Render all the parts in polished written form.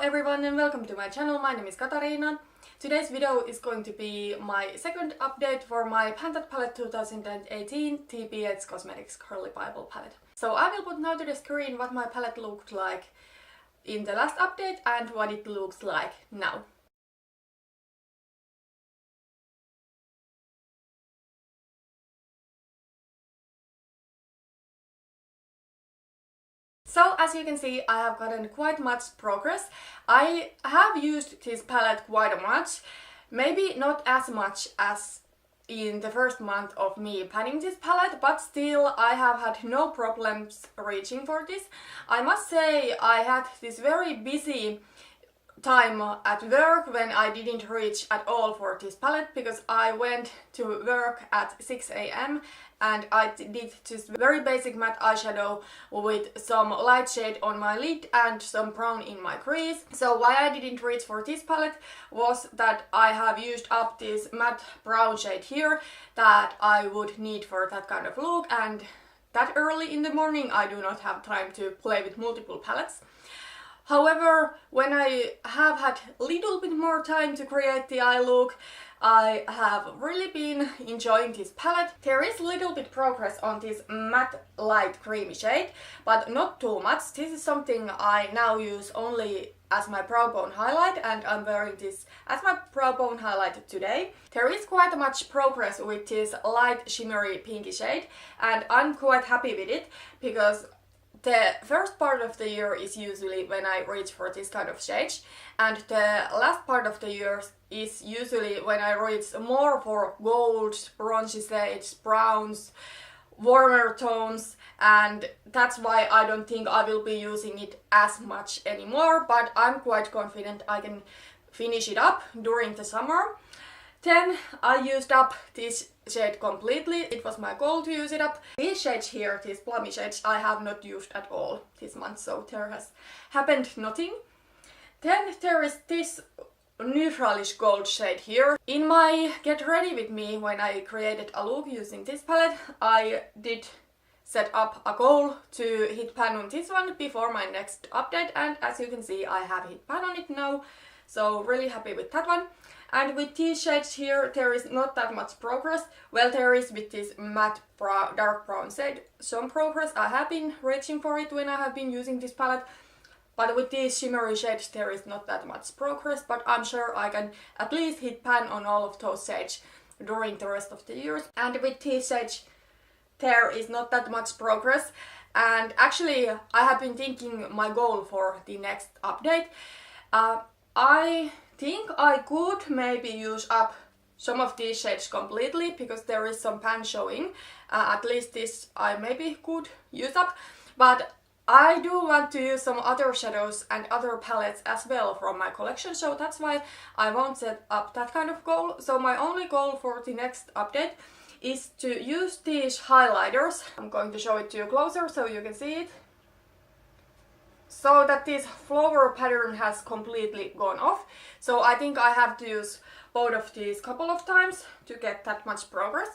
everyone and welcome to my channel. My name is Katarina. Today's video is going to be my second update for my Painted Palette 2018 TBH Cosmetics Carli Bybel palette. So I will put now to the screen what my palette looked like in the last update and what it looks like now. So as you can see, I have gotten quite much progress. I have used this palette quite much, maybe not as much as in the first month of me panning this palette, but still I have had no problems reaching for this. I must say I had this very busy time at work when I didn't reach at all for this palette because I went to work at 6 AM and I did just very basic matte eyeshadow with some light shade on my lid and some brown in my crease. So why I didn't reach for this palette was that I have used up this matte brown shade here that I would need for that kind of look, and that early in the morning I do not have time to play with multiple palettes. However, when I have had a little bit more time to create the eye look, I have really been enjoying this palette. There is a little bit progress on this matte light creamy shade, but not too much. This is something I now use only as my brow bone highlight, and I'm wearing this as my brow bone highlight today. There is quite much progress with this light shimmery pinky shade, and I'm quite happy with it because the first part of the year is usually when I reach for this kind of shade, and the last part of the year is usually when I reach more for golds, bronzy shades, browns, warmer tones, and that's why I don't think I will be using it as much anymore, but I'm quite confident I can finish it up during the summer. Then I used up this shade completely. It was my goal to use it up. These shades here, these plummy shades, I have not used at all this month, so there has happened nothing. Then there is this neutralish gold shade here. In my Get Ready With Me, when I created a look using this palette, I did set up a goal to hit pan on this one before my next update, and as you can see I have hit pan on it now, so really happy with that one. And with these shades here, there is not that much progress. Well, there is with this matte dark brown shade some progress. I have been reaching for it when I have been using this palette. But with these shimmery shades, there is not that much progress. But I'm sure I can at least hit pan on all of those shades during the rest of the year. And with these shades, there is not that much progress. And actually, I have been thinking my goal for the next update. I think I could maybe use up some of these shades completely because there is some pan showing. At least this I maybe could use up, but I do want to use some other shadows and other palettes as well from my collection, so that's why I won't set up that kind of goal. So my only goal for the next update is to use these highlighters. I'm going to show it to you closer so you can see it. So that this flower pattern has completely gone off. So I think I have to use both of these couple of times to get that much progress.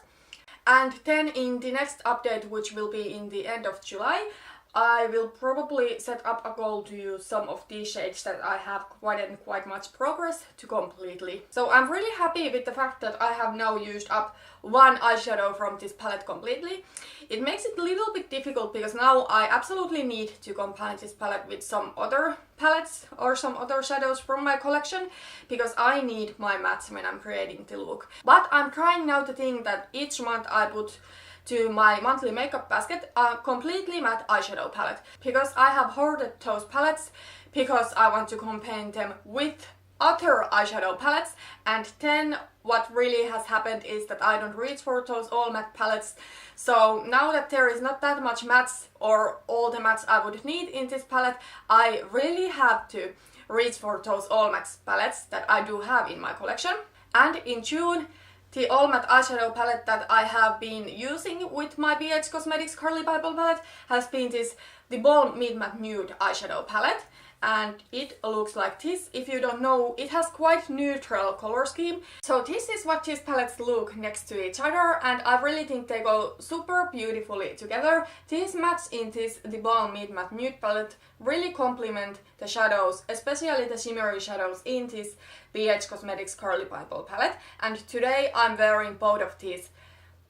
And then in the next update, which will be in the end of July, I will probably set up a goal to use some of these shades that I have quite much progress to completely. So I'm really happy with the fact that I have now used up one eyeshadow from this palette completely. It makes it a little bit difficult because now I absolutely need to combine this palette with some other palettes or some other shadows from my collection because I need my mattes when I'm creating the look. But I'm trying now to think that each month I put to my monthly makeup basket a completely matte eyeshadow palette because I have hoarded those palettes because I want to combine them with other eyeshadow palettes, and then what really has happened is that I don't reach for those all matte palettes. So now that there is not that much mattes or all the mattes I would need in this palette, I really have to reach for those all matte palettes that I do have in my collection. And in June, the all matte eyeshadow palette that I have been using with my BH Cosmetics Carli Bybel palette has been this theBalm Mid Matte Nude eyeshadow palette. and it looks like this. If you don't know, it has quite neutral color scheme. So this is what these palettes look next to each other, and I really think they go super beautifully together. These match in this theBalm Meet Matte Nude palette really complement the shadows, especially the shimmery shadows in this BH Cosmetics Carli Bybel palette. And today I'm wearing both of these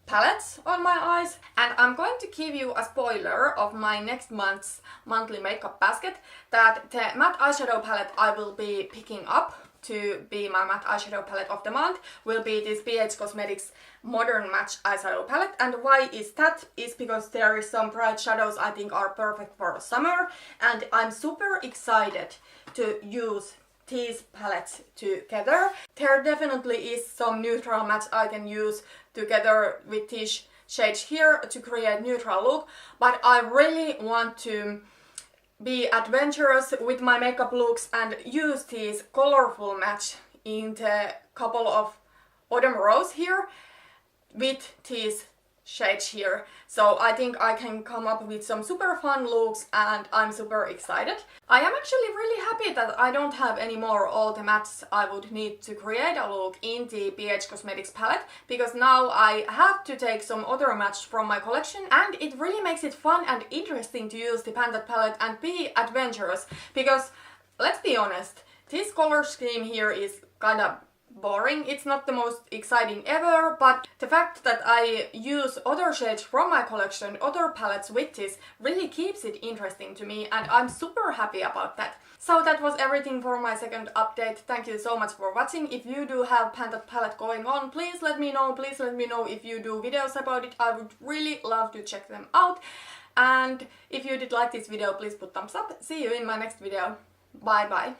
palettes on my eyes, and I'm going to give you a spoiler of my next month's monthly makeup basket, that the matte eyeshadow palette I will be picking up to be my matte eyeshadow palette of the month will be this BH Cosmetics Modern Match Eyeshadow palette. And why is that? Is because there is some bright shadows I think are perfect for summer, and I'm super excited to use these palettes together. There definitely is some neutral match I can use together with these shades here to create neutral look, but I really want to be adventurous with my makeup looks and use these colorful match in the couple of autumn rose here with these shades here. So I think I can come up with some super fun looks, and I'm super excited. I am actually really happy that I don't have anymore all the mattes I would need to create a look in the BH Cosmetics palette, because now I have to take some other matches from my collection, and it really makes it fun and interesting to use the Pantat palette and be adventurous, because let's be honest, this color scheme here is kind of boring. It's not the most exciting ever, but the fact that I use other shades from my collection, other palettes with this, really keeps it interesting to me, and I'm super happy about that. So that was everything for my second update. Thank you so much for watching. If you do have Pantat palette going on, please let me know. Please let me know if you do videos about it. I would really love to check them out. And if you did like this video, please put thumbs up. See you in my next video. Bye bye.